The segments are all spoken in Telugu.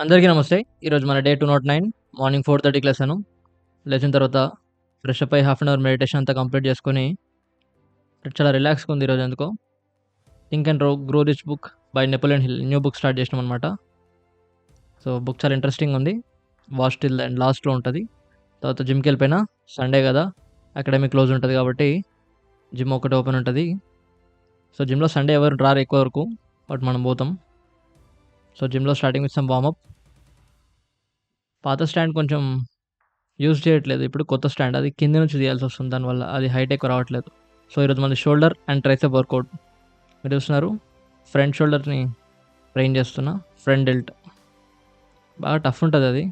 అందరికీ నమస్తే. ఈరోజు మన డే 209 మార్నింగ్ 4:30కి లేసాను. లేచిన తర్వాత ఫ్రెష్ అప్ అయ్యి హాఫ్ అన్ అవర్ మెడిటేషన్ అంతా కంప్లీట్ చేసుకొని చాలా రిలాక్స్‌గా ఉంది ఈరోజు ఎందుకో. 'Think and grow rich' book by Napoleon Hill new book start చేసినామనమాట. సో, బుక్ చాలా ఇంట్రెస్టింగ్ ఉంది. వాచ్ టిల్ ద ఎండ్ లాస్ట్‌లో ఉంటది. తర్వాత జిమ్‌కెళ్ళిపోయినా. సండే గదా! అకాడమీ క్లోజ్ ఉంటది కాబట్టి జిమ్ ఒక్కటే ఓపెన్ ఉంటది. సో, జిమ్‌లో సండే ఎవరు రారు ఎక్కువ వరకు. బట్ మనం పోతాం. సో, జిమ్‌లో స్టార్టింగ్ విత్ సమ్ వార్మప్. పాత స్టాండ్ కొంచెం యూజ్ చేయట్లేదు. ఇప్పుడు కొత్త స్టాండ్ అది కింద నుంచి తీయాల్సొస్తుంది దానివల్ల. అది హైట్ ఎక్కువ రావట్లేదు. సో, ఈరోజు మనది షోల్డర్ అండ్ ట్రైసెప్ వర్కౌట్. మీరు చూస్తున్నారు ఫ్రంట్ షోల్డర్‌ని ట్రైన్ చేస్తున్నా. Front delt. బాగా టఫ్ ఉంటదది.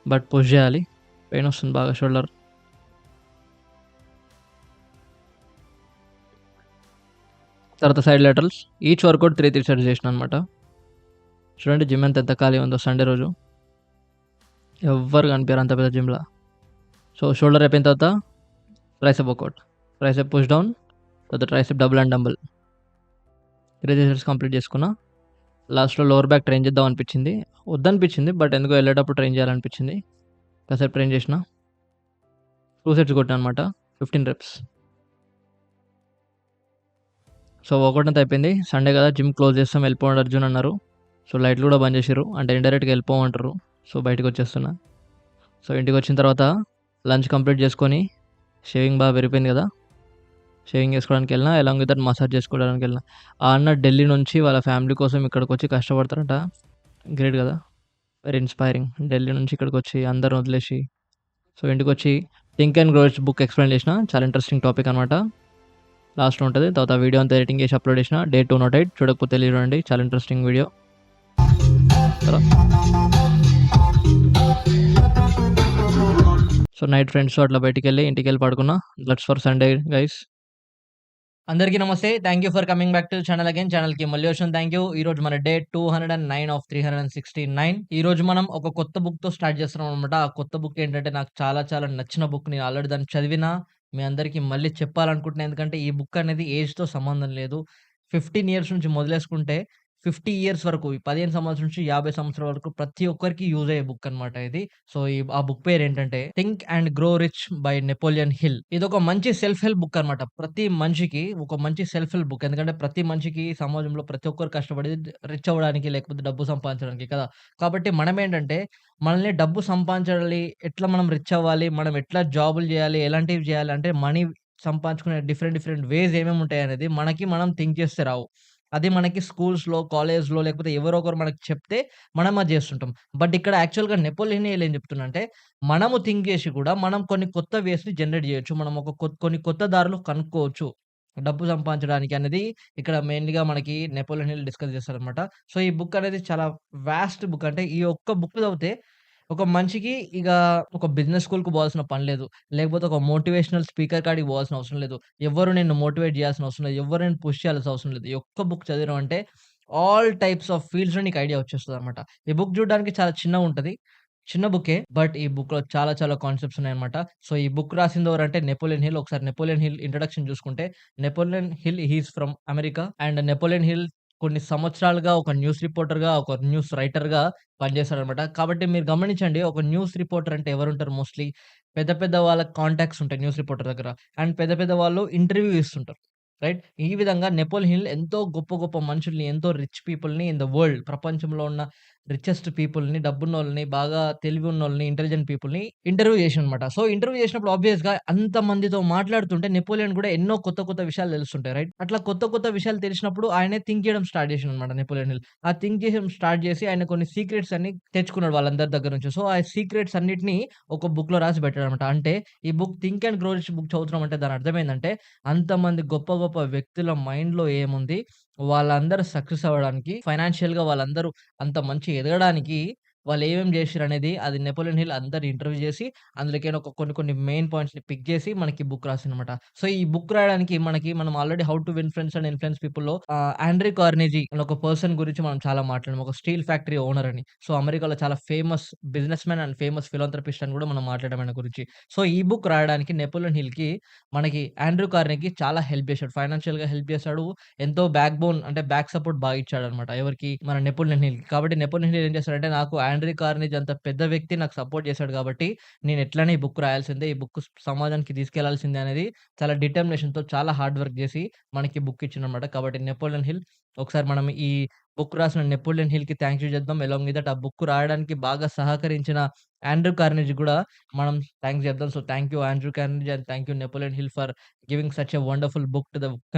బట్ పుష్ చేయాలి. పెయిన్ వస్తుంది బాగా షోల్డర్. తర్వాత side laterals. Each workout 3 sets చేసినా అనమాట. చూడండి జిమ్ ఎంత ఖాళీ ఉందో సండే రోజు. ఎవ్వరు కనిపియరు అంత పెద్ద జిమ్‌ల. సో, షోల్డర్ అయిపోయిన తర్వాత tricep workout. Tricep push down. తర్వాత tricep double and dumbbell. 3 sets complete చేసుకున్నా. లాస్ట్‌లో లోవర్ బ్యాక్ ట్రైన్ చేద్దాం అనిపించింది. వద్దనిపించింది. బట్ ఎందుకో ఎళ్ళేటప్పుడు ట్రైన్ చేయాలనిపించింది. కాసేపు ట్రైన్ చేసిన. 2 సెట్స్ కొట్టా అనమాట. 15 రెప్స్. సో, వర్కౌట్ అంతా అయిపోయింది. సండే కదా జిమ్ క్లోజ్ చేస్తాం వెళ్ళిపోండి అర్జున్ అన్నారు. సో, లైట్లు కూడా బంద్ చేసిర్రు. అంటే ఇండైరెక్ట్‌గా వెళ్ళిపోమంటారు. సో, బయటికొచ్చేస్తున్నా. సో, ఇంటికొచ్చిన తర్వాత లంచ్ కంప్లీట్ చేసుకొని షేవింగ్ బాగా పెరిగిపోయింది కదా! షేవింగ్ చేసుకోవడానికెళ్ళినా. అలాంగ్ విత్ దట్ మసాజ్ చేసుకోవడానికెళ్ళినా. ఆ అన్న ఢిల్లీ నుంచి వాళ్ళ ఫ్యామిలీ కోసం ఇక్కడికొచ్చి కష్టపడతారంట. గ్రేట్ కదా! Very inspiring. ఢిల్లీ నుంచి ఇక్కడికొచ్చి అందరిని వదిలేసి సో, ఇంటికొచ్చి 'think and grow rich' book explain చేసిన. చాలా ఇంట్రెస్టింగ్ టాపిక్ అనమాట. లాస్ట్‌లో ఉంటది. తర్వాత వీడియో అంతా ఎడిటింగ్ చేసి అప్‌లోడ్ చేసిన. డే 208 చూడకపోతే ఎళ్లి చూడండి. చాలా ఇంట్రెస్టింగ్ వీడియో. సో, నైట్ ఫ్రెండ్స్‌తో అట్లా బయటికెళ్ళి ఇంటికెళ్ళి పడుకున్నా. That's for Sunday guys. అందరికీ నమస్తే. Thank you for coming back to channel again. ఛానల్‌కి మళ్ళీ వచ్చిన థాంక్ యూ. ఈరోజు మన డే 209 ఆఫ్ 369. ఈరోజు మనం ఒక కొత్త బుక్‌తో స్టార్ట్ చేస్తున్నాం అనమాట. ఆ కొత్త బుక్ ఏంటంటే నాకు చాలా చాలా నచ్చిన బుక్. నేను ఆల్రెడీ దాన్ని చదివినా. మీ అందరికీ మళ్ళీ చెప్పాలనుకుంటున్నా. ఎందుకంటే ఈ బుక్ అనేది ఏజ్‌తో సంబంధం లేదు. 15 ఇయర్స్ నుంచి మొదలేసుకుంటే 50 ఇయర్స్ వరకు, ఈ 15 సంవత్సరాల నుంచి 50 సంవత్సరాల వరకు ప్రతి ఒక్కరికి యూజ్ అయ్యే బుక్ అనమాట ఇది. సో, ఆ బుక్ పేరేంటంటే 'think and grow rich' by Napoleon Hill. ఇదొక మంచి సెల్ఫ్ హెల్ప్ బుక్ అనమాట. ప్రతి మనిషికి ఒక మంచి సెల్ఫ్ హెల్ప్ బుక్. ఎందుకంటే ప్రతి మనిషికి సమాజంలో ప్రతి ఒక్కరు కష్టపడేది రిచ్ అవ్వడానికి, లేకపోతే డబ్బు సంపాదించడానికి కదా! కాబట్టి మనమేంటంటే మనల్ని డబ్బు సంపాదించాలి, ఎట్లా మనం రిచ్ అవ్వాలి, మనం ఎట్లా జాబులు జేయాలి, ఎలాంటివి జేయాలి అంటే మనీ సంపాదించుకునే డిఫరెంట్ డిఫరెంట్ వేస్ ఏమేమి ఉంటాయనేది మనకి మనం థింక్ చేస్తే రావు. అది మనకి స్కూల్స్‌లో, కాలేజ్‌లో లేకపోతే ఎవరో ఒకరు మనకు చెప్తే మనం అది జేస్తుంటాం. బట్ ఇక్కడ యాక్చువల్‌గా నెపోలియన్ హిల్ ఏం చెప్తుండంటే మనము థింక్ జేసి కూడా మనం కొన్ని కొత్త వేస్‌ని జనరేట్ జేయొచ్చు. మనం ఒక కొన్ని కొత్త దారులు కనుక్కోవచ్చు. డబ్బు సంపాదించడానికి అనేది ఇక్కడ మెయిన్‌గా మనకి నెపోలియన్ హిల్ డిస్కస్ చేస్తారనమాట. సో, ఈ బుక్ అనేది చాలా వాస్ట్ బుక్. అంటే ఈ ఒక్క బుక్ చదివితే ఒక మనిషికి ఇగ ఒక బిజినెస్ స్కూల్‌కి పోవాల్సిన పని లేదు. లేకపోతే ఒక మోటివేషనల్ స్పీకర్ కాడికి పోవాల్సిన అవసరం లేదు. ఎవ్వరు నిన్ను మోటివేట్ చేయాల్సిన అవసరం లేదు. ఎవ్వరు నిన్ను పుష్ చేయాల్సిన అవసరం లేదు. ఈ ఒక్క బుక్ చదివినావంటే ఆల్ టైప్స్ ఆఫ్ ఫీల్డ్స్‌లో నీకు ఐడియా వచ్చేస్తదనమాట. ఈ బుక్ చూడడానికి చాలా చిన్నగుంటది. చిన్న బుకే. బట్ ఈ బుక్‌లో చాలా చాలా కాన్సెప్ట్స్ ఉన్నాయన్నమాట. సో, ఈ బుక్ రాసిందెవరంటే నెపోలియన్ హిల్. ఒకసారి నెపోలియన్ హిల్ ఇంట్రడక్షన్ చూసుకుంటే, Napoleon hill he is from America and Napoleon hill కొన్ని సంవత్సరాలుగా ఒక న్యూస్ రిపోర్టర్‌గా, ఒక న్యూస్ రైటర్‌గా పనిచేశాడన్నమాట. కాబట్టి మీరు గమనించండి ఒక న్యూస్ రిపోర్టర్ అంటే ఎవరుంటారు మోస్ట్‌లీ పెద్ద పెద్ద వాళ్ళ కాంటాక్ట్స్ ఉంటాయి న్యూస్ రిపోర్టర్ దగ్గర. అండ్ పెద్ద పెద్ద వాళ్ళు ఇంటర్వ్యూ ఇస్తుంటారు. రైట్? ఈ విధంగా నెపోలియన్ హిల్ ఎంతో గొప్ప గొప్ప మనుషుల్ని, ఎంతో రిచ్ పీపుల్‌ని ఇన్ ద వరల్డ్ ప్రపంచంలో ఉన్న రిచెస్ట్ పీపుల్‌ని, డబ్బున్నోళ్ళని, బాగా తెలివున్నోళ్ళని, ఇంటెలిజెంట్ పీపుల్‌ని ఇంటర్వ్యూ చేసిండనమాట. సో, ఇంటర్వ్యూ చేసినప్పుడు ఆబ్వియస్‌గా అంతమందితో మాట్లాడుతుంటే నెపోలియన్ కూడా ఎన్నో కొత్త కొత్త విషయాలు తెలుస్తుంటాయి. రైట్? అట్లా కొత్త కొత్త విషయాలు తెలిసినప్పుడు ఆయనే థింక్ చేయడం స్టార్ట్ చేసిండనమాట నెపోలియన్ హిల్. ఆ థింక్ చేయడం స్టార్ట్ చేసి ఆయన కొన్ని సీక్రెట్స్ అన్ని తెచ్చుకున్నాడు వాళ్ళందరి దగ్గర నుంచి. సో, ఆ సీక్రెట్స్ అన్నిటిని ఒక బుక్‌లో రాసి పెట్టాడనమాట. అంటే ఈ book 'think and grow rich' book చదువుతున్నామంటే దాని అర్థం ఏందంటే అంతమంది గొప్ప గొప్ప వ్యక్తుల మైండ్‌లో ఏముంది వాళ్ళందరూ సక్సెస్ అవ్వడానికి, ఫైనాన్షియల్‌గా వాళ్ళందరూ అంత మంచి ఎదగడానికి వాళ్ళేమేం జేషిర్రనేది అది 'నెపోలియన్ హిల్' అందరిని ఇంటర్వ్యూ జేసి, అందులోకెళ్ళి కొన్ని కొన్ని మెయిన్ పాయింట్స్‌ని పిక్ జేసి మనకి బుక్ రాసిండనమాట. సో, ఈ బుక్ రాయడానికి మనం already 'how to win friends and influence పీపుల్‌లో' ఆండ్రీ కార్నెగీ అనే ఒక పర్సన్ గురించి మనం చాలా మాట్లాడాం. ఒక స్టీల్ ఫ్యాక్టరీ ఓనర్ అని. సో, అమెరికాలో చాలా famous business man and famous philanthropist అని గూడా మనం మాట్లాడాం ఆయన గురించి. సో, ఈ బుక్ రాయడానికి 'నెపోలియన్ హిల్‌కి' మనకి ఆండ్రూ కార్నెగీ చాలా హెల్ప్ జేశాడు. ఫైనాన్షియల్‌గా హెల్ప్ జేశాడు. ఎంతో బ్యాక్ బోన్ అంటే బ్యాక్ సపోర్ట్ బాగా ఇచ్చాడనమాట. ఎవరికి? మన 'నెపోలియన్ హిల్‌కి.' కాబట్టి 'నెపోలియన్ హిల్' ఏం చేస్తాడంటే నాకు ఆండ్రీ కార్నెగీ అంత పెద్ద వ్యక్తి నాకు సపోర్ట్ చేశాడు కాబట్టి నేను ఎట్లైనా ఈ బుక్ రాయాల్సిందే. ఈ బుక్ సమాజానికి తీసుకెళ్లాల్సిందే అనేది చాలా డిటర్మినేషన్‌తో చాలా హార్డ్ వర్క్ జేసి మనకి బుక్ ఇచ్చిండనమాట. కాబట్టి 'నెపోలియన్ హిల్' ఒకసారి మనం ఈ బుక్ రాసిన 'నెపోలియన్ హిల్‌కి' థాంక్ యూ చెప్దాం. అలాంగ్ విత్ దట్ ఆ బుక్ రాయడానికి బాగా సహకరించిన ఆండ్రూ కార్నెగీ గూడా మనం థాంక్స్ చెప్దాం. So, thank you Andrew Carnegie and thank you 'Napoleon hill' for giving such a wonderful book to the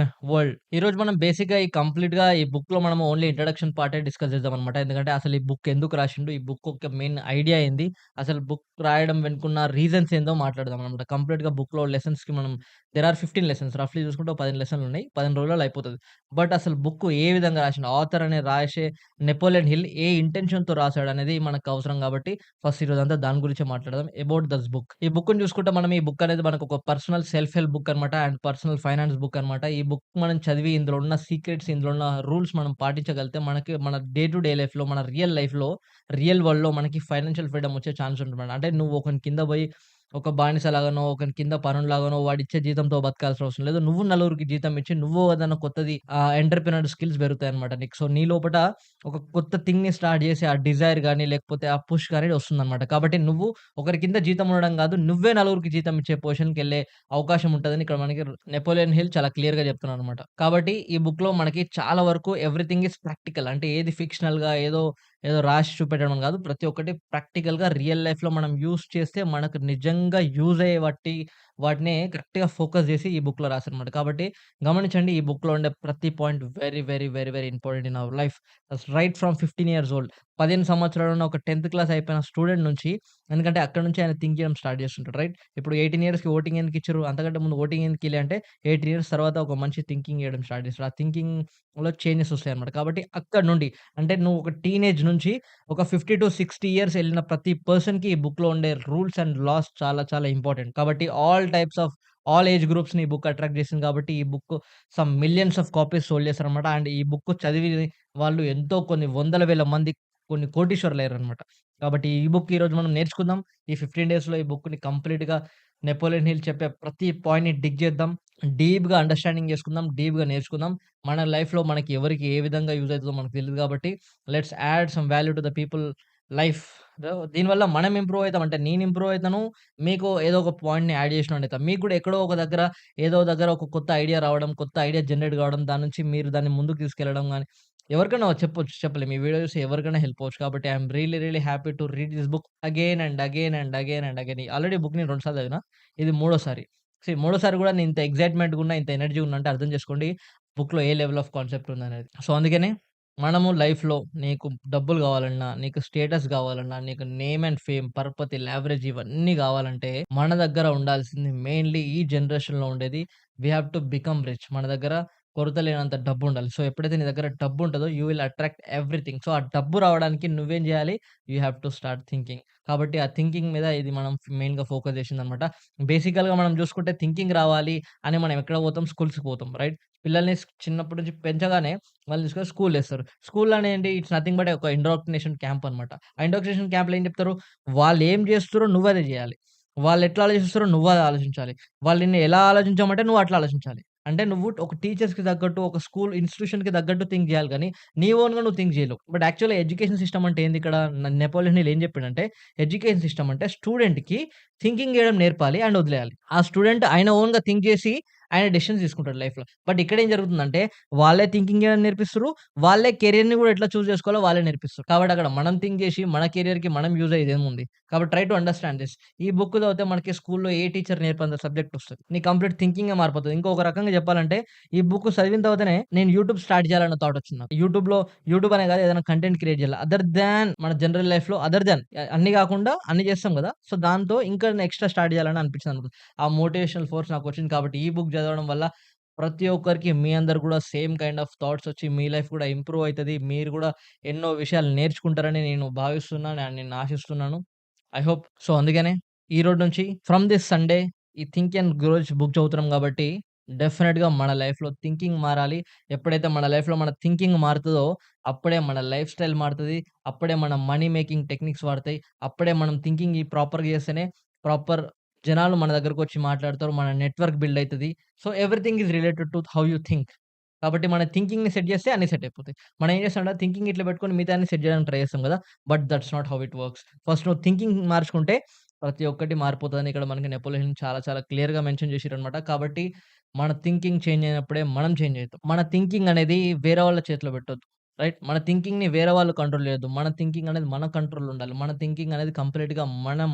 world. ఈరోజు మనం బేసిక్‌గా కంప్లీట్‌గా ఈ బుక్‌లో మనం ఓన్లీ ఇంట్రడక్షన్ పార్టే డిస్కస్ చేద్దామనమాట. ఎందుకంటే అసలు ఈ బుక్ ఎందుకు రాసిండు? ఈ బుక్ యొక్క మెయిన్ ఐడియా ఏంది? అసలు బుక్ రాయడం వెనుకున్న రీజన్స్ ఏందో మాట్లాడదామనమాట. కంప్లీట్‌గా బుక్‌లో లెసన్స్‌కి మనం దేర్ ఆర్ 15 లెసన్స్ రఫ్‌లీ చూసుకుంటే ఒక 15 లెసన్లున్నాయి. 15 రోజులలో అయిపోతది. బట్ అసలు బుక్ ఏ విధంగా రాసిండు? ఆథర్ అనే రాసే 'నెపోలియన్ హిల్' ఏ ఇంటెన్షన్‌తో రాసాడనేది మనకు అవసరం కాబట్టి ఫస్ట్ ఈరోజంతా దాని గురించే మాట్లాడదాం. About this book. ఈ బుక్‌ని చూసుకుంటే మనం ఈ బుక్ అనేది మనకు ఒక పర్సనల్ సెల్ఫ్ హెల్ప్ బుక్ అనమాట. అండ్ పర్సనల్ ఫైనాన్స్ బుక్ అనమాట. ఈ బుక్ మనం చదివి ఇందులో ఉన్న సీక్రెట్స్, ఇందులో ఉన్న రూల్స్ మనం పాటించగలిగితే మనకి మన డే టు డే లైఫ్‌లో, మన రియల్ లైఫ్‌లో, రియల్ వరల్డ్‌లో మనకి ఫైనాన్షియల్ ఫ్రీడమ్ వచ్చే ఛాన్స్ ఉంటుందన్నమాట. అంటే నువ్వు ఒకని కింద పోయి ఒక బానిసలాగానో, ఒకని కింద పనుల్లాగానో వాడిచ్చే జీతంతో బతకాల్సిన అవసరం లేదు. నువ్వు నలుగురికి జీతం ఇచ్చి నువ్వు ఏదన్నా కొత్తది ఎంటర్‌ప్రెన్యూర్ స్కిల్స్ పెరుగుతాయన్నమాట నీకు. సో, నీ లోపట ఒక కొత్త థింగ్‌ని స్టార్ట్ చేసే ఆ డిజైర్ గాని, లేకపోతే ఆ పుష్ గాని వస్తుందన్నమాట. కాబట్టి నువ్వు ఒకరి కింద జీతం ఉండడం గాదు. నువ్వే నలుగురికి జీతం ఇచ్చే పొజిషన్‌కెళ్ళే అవకాశం ఉంటదని ఇక్కడ మనకి 'నెపోలియన్ హిల్' చాలా క్లియర్‌గా చెప్తున్నాడన్నమాట. కాబట్టి ఈ బుక్‌లో మనకి చాలా వరకు ఎవ్రీథింగ్ ఈస్ ప్రాక్టికల్. అంటే ఏది ఫిక్షనల్‌గా ఏదో రాసి చూపెట్టడం గాదు. ప్రతి ఒక్కటి ప్రాక్టికల్‌గా రియల్ లైఫ్‌లో మనం యూజ్ చేస్తే మనకు నిజంగా యూజ్ అయ్యే వాటిని కరెక్ట్‌గా ఫోకస్ జేసి ఈ బుక్‌లో రాసారన్నమాట. కాబట్టి గమనించండి ఈ బుక్‌లో ఉండే ప్రతి point very, very, very, very important in our life. Right from 15 years old. 15 సంవత్సరాలు ఉన్న ఒక 10థ్ క్లాస్ అయిపోయిన స్టూడెంట్ నుంచి ఎందుకంటే అక్కడి నుంచి ఆయన థింక్ చేయడం స్టార్ట్ చేస్తుంటాడు. రైట్? ఇప్పుడు 18 ఇయర్స్‌కి ఓటింగ్ ఎందుకిచ్చిర్రు? అంతకంటే ముందు ఓటింగ్ ఎందుకియ్యలే అంటే 18 ఇయర్స్ తర్వాత ఒక మనిషి థింకింగ్ చేయడం స్టార్ట్ చేస్తాడు. ఆ థింకింగ్‌లో చేంజెస్ వస్తాయన్నమాట. కాబట్టి అక్కడి నుండి అంటే నువ్వు ఒక టీనేజ్ నుంచి ఒక 50-60 ఇయర్స్ ఎళ్ళిన ప్రతి పర్సన్‌కి ఈ బుక్‌లో ఉండే రూల్స్ అండ్ లాస్ చాలా చాలా ఇంపార్టెంట్. కాబట్టి ఆల్ ఏజ్ గ్రూప్స్‌ని ఈ బుక్ అట్రాక్ట్ చేసింది కాబట్టి ఈ book some millions of copies sold చేశారన్నమాట. అండ్ ఈ బుక్ చదివి వాళ్ళు ఎంతో కొన్ని వందల వేల మంది కొన్ని కోటీశ్వరులయ్యారన్నమాట. కాబట్టి ఈ బుక్ ఈరోజు మనం నేర్చుకుందాం. ఈ 15 డేస్‌లో ఈ బుక్‌ని కంప్లీట్‌గా 'నెపోలియన్ హిల్' చెప్పే ప్రతి పాయింట్‌ని డిగ్ చేద్దాం. డీప్‌గా అండర్‌స్టాండింగ్ చేసుకుందాం. డీప్‌గా నేర్చుకుందాం. మన లైఫ్‌లో మనకి ఎవరికి ఏ విధంగా యూజ్ అయితదో మనకు తెలీదు కాబట్టి let's add some value to the people life. దీనివల్ల మనం ఇంప్రూవ్ అయితాం. అంటే నేను ఇంప్రూవ్ అయితాను. మీకు ఏదో ఒక పాయింట్‌ని యాడ్ చేసినోడిని అయితా. మీకు కూడా ఎక్కడో ఒక దగ్గర ఏదో దగ్గర ఒక కొత్త ఐడియా రావడం, కొత్త ఐడియా జనరేట్ కావడం, దాని నుంచి మీరు దాన్ని ముందుకు తీసుకెళ్లడం గాని ఎవరికైనా చెప్పొచ్చు. చెప్పలేం. ఈ వీడియో చూసి ఎవరికైనా హెల్ప్ అవ్వచ్చు. కాబట్టి I am really really happy to read this book again and again and again and again. Already book నేను 2 సార్లు చదివినా. ఇది మూడోసారి. మూడోసారి కూడా నేను ఇంత ఎక్సైట్‌మెంట్‌గా ఉన్నా, ఇంత ఎనర్జీగా ఉన్నా అంటే అర్థం చేసుకోండి బుక్‌లో ఏ లెవెల్ ఆఫ్ కాన్సెప్ట్ ఉందనేది. సో, అందుకనే మనము లైఫ్‌లో నీకు డబ్బులు గావాలన్నా, నీకు స్టేటస్ గావాలన్నా, నీకు నేమ్ అండ్ ఫేమ్, పరపతి, లెవరేజ్ ఇవన్నీ గావాలంటే మన దగ్గర ఉండాల్సింది మెయిన్‌లీ ఈ జనరేషన్‌లో ఉండేది we have to become rich. మన దగ్గర కొరత లేనంత డబ్బుండాలి. సో, ఎప్పుడైతే నీ దగ్గర డబ్బుంటదో you will attract everything. So, ఆ డబ్బు రావడానికి నువ్వేం జేయాలి? You have to start thinking. కాబట్టి ఆ థింకింగ్ మీద ఇది మనం మెయిన్‌గా ఫోకస్ చేసిందనమాట. బేసికల్‌గా మనం జూసుకుంటే థింకింగ్ రావాలి అని మనం ఎక్కడ పోతాం? స్కూల్స్‌కి పోతాం. రైట్? పిల్లల్ని చిన్నప్పటి నుంచి పెంచగానే వాళ్ళని తీసుకొని స్కూల్‌లేస్తారు. స్కూల్ అనేంటి ఇట్స్ నథింగ్ బట్ ఒక ఇండాక్ట్రినేషన్ క్యాంప్ అనమాట. ఆ ఇండాక్ట్రినేషన్ క్యాంప్‌లో ఏం చెప్తారు? వాళ్ళేం జేస్తుర్రో నువ్వదే జేయాలి. వాళ్ళెట్లా ఆలోచిస్తారో నువ్వది ఆలోచించాలి. వాళ్ళు నిన్ను ఎలా ఆలోచించమంటే నువ్వు అట్లా ఆలోచించాలి. అంటే నువ్వు ఒక టీచర్స్‌కి తగ్గట్టు, ఒక స్కూల్ ఇన్‌స్టిట్యూషన్‌కి తగ్గట్టు థింక్ జేయాలి గానీ, నీ ఓన్‌గా నువ్వు థింక్ జేయలేవు. బట్ యాక్చువల్‌గా ఎడ్యుకేషన్ సిస్టమ్ అంటే ఏంది ఇక్కడ? నెపోలియన్ హిల్ ఏం చెప్పిండంటే, ఎడ్యుకేషన్ సిస్టమ్ అంటే స్టూడెంట్‌కి థింకింగ్ జేయడం నేర్పాలి అండ్ వదిలేయాలి. ఆ స్టూడెంట్ ఆయన ఓన్‌గా థింక్ జేసి ఆయన డెసిషన్స్ తీసుకుంటాడు లైఫ్‌లో. బట్ ఇక్కడేం జరుగుతుందంటే, వాళ్ళే థింకింగ్ జేయడం నేర్పిస్తుర్రు. వాళ్ళే కెరియర్‌ని గూడా ఎట్లా చూజ్ చేసుకోవాలో వాళ్ళే నేర్పిస్తుర్రు. కాబట్టి అక్కడ మనం థింక్ జేసి, మన కెరియర్‌కి మనం యూజ్ అయ్యేదేముంది? కాబట్టి ట్రై టు అండర్‌స్టాండ్ దిస్. ఈ బుక్ చదివితే మనకి స్కూల్‌లో ఏ టీచర్ నేర్పంత సబ్జెక్ట్ వస్తది. నీ కంప్లీట్ థింకింగే మారిపోతది. ఇంకొక రకంగా చెప్పాలంటే, ఈ బుక్ చదివిన తర్వాతనే నేను యూట్యూబ్ స్టార్ట్ చేయాలన్న థాట్ వచ్చింది నాకు. యూట్యూబ్ అనే కాదు ఏదైనా కంటెంట్ క్రియేట్ చేయాలి. అదర్ థాన్ మన జనరల్ లైఫ్‌లో అన్ని కాకుండా అన్ని చేస్తాం గదా! సో, దాంతో ఇంకా ఎక్స్‌ట్రా స్టార్ట్ చేయాలని అనిపించిందనమాట. ఆ మోటివేషనల్ ఫోర్స్ నాకొచ్చింది కాబట్టి ఈ బుక్ చదవడం వల్ల ప్రతి ఒక్కరికి మీ అందరు కూడా సేమ్ కైండ్ ఆఫ్ థాట్స్ వచ్చి మీ లైఫ్ కూడా ఇంప్రూవ్ అయితది. మీరు కూడా ఎన్నో విషయాలు నేర్చుకుంటారని నేను భావిస్తున్నాను అండ్ నేను ఆశిస్తున్నాను. I hope. సో, అందుకనే ఈరోజు నుంచి ఫ్రమ్ దిస్ సండే ఈ 'think and grow rich' book చదువుతున్నాం కాబట్టి డెఫినిట్‌గా మన లైఫ్‌లో థింకింగ్ మారాలి. ఎప్పుడైతే మన లైఫ్‌లో మన థింకింగ్ మారుతదో అప్పుడే మన లైఫ్ స్టైల్ మారుతది. అప్పుడే మనం మనీ మేకింగ్ టెక్నిక్స్ వాడతాయి. అప్పుడే మనం థింకింగ్ ప్రాపర్‌గా చేస్తేనే ప్రాపర్ జనాలు మన దగ్గరకొచ్చి మాట్లాడతారు. మన నెట్వర్క్ బిల్డ్ అయితది. So, everything is related to how you think. కాబట్టి మన థింకింగ్‌ని సెట్ చేస్తే అన్నీ సెట్ అయిపోతాయి. మనం ఏం చేస్తామంటే థింకింగ్ ఇట్లా పెట్టుకొని మిగతాయన్ని సెట్ చేయడానికి ట్రై చేస్తాం కదా! But that's not how it works. First నువ్వు థింకింగ్ మార్చుకుంటే ప్రతి ఒక్కటి మారిపోతదని ఇక్కడ మనకి నెపోలియన్ చాలా చాలా క్లియర్‌గా మెన్షన్ చేసిర్రనమాట. కాబట్టి మన థింకింగ్ చేంజ్ అయినప్పుడే మనం చేంజ్ అయితాం. మన థింకింగ్ అనేది వేరే వాళ్ళ చేతిలో పెట్టొద్దు. రైట్? మన థింకింగ్‌ని వేరే వాళ్ళు కంట్రోల్ చేయొద్దు. మన థింకింగ్ అనేది మన కంట్రోల్‌లో ఉండాలి. మన థింకింగ్ అనేది కంప్లీట్‌గా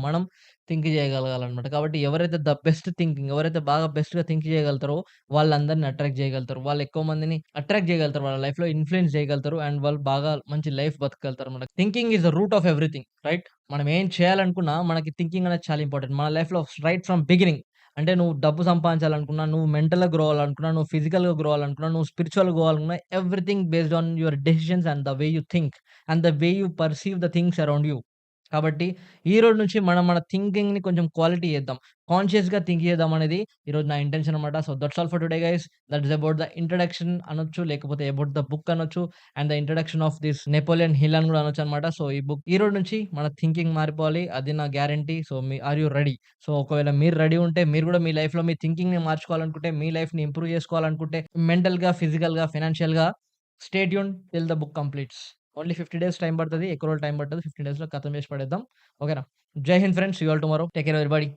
మనం థింక్ చేయగలగాలనమాట. కాబట్టి ఎవరైతే ద బెస్ట్ థింకింగ్ ఎవరైతే బాగా బెస్ట్‌గా థింక్ చేయగలుగుతారో వాళ్ళందరిని అట్రాక్ట్ చేయగలుగుతారు. వాళ్ళు ఎక్కువ మందిని అట్రాక్ట్ చేయగలుగుతారు. వాళ్ళ లైఫ్‌లో ఇన్‌ఫ్లూయెన్స్ చేయగలుగుతారు. అండ్ వాళ్ళు బాగా మంచి లైఫ్ బతకగలుగుతారనమాట. Thinking is the root of everything. Right? మనం ఏం చేయాలనుకున్నా మనకి థింకింగ్ అనేది చాలా ఇంపార్టెంట్. మన లైఫ్‌లో రైట్ ఫ్రమ్ బిగినింగ్ అంటే నువ్వు డబ్బు సంపాదించాలనుకున్నా, నువ్వు మెంటల్‌గా గ్రో అవ్వాలనుకున్నా, నువ్వు ఫిజికల్‌గా గ్రో అవ్వాలనుకున్నా, నువ్వు స్పిరిచ్యువల్‌గా గ్రో అవ్వాలనుకున్నా everything based on your decisions and the way you think and the way you perceive the things around you. కాబట్టి ఈరోజు నుంచి మనం మన థింకింగ్‌ని కొంచెం క్వాలిటీ చేద్దాం. కాన్షియస్‌గా థింక్ చేద్దాం అనేది ఈరోజు నా ఇంటెన్షన్ అన్నమాట. So, that's all for today guys. That is about the introduction అనొచ్చు. లేకపోతే అబౌట్ ద బుక్ అనొచ్చు. And the introduction of this 'Napoleon hill' అని కూడా అనొచ్చనమాట. సో, ఈ బుక్ ఈరోజు నుంచి మన థింకింగ్ మారిపోవాలి. అది నా guarantee. So, are you ready? So, ఒకవేళ మీరు రెడీ ఉంటే మీరు కూడా మీ లైఫ్‌లో మీ థింకింగ్‌ని మార్చుకోవాలనుకుంటే, మీ లైఫ్‌ని ఇంప్రూవ్ చేసుకోవాలనుకుంటే మెంటల్‌గా, ఫిజికల్‌గా, ఫైనాన్షియల్‌గా stay tuned till the book completes. Only 50 days time పడతది. ఎక్కువ రోజులు టైమ్ పట్టదు. 15 డేస్‌లో ఖతం చేసి పడేద్దాం. ఓకేనా? జై హింద్ friends. See you all tomorrow. Take care everybody.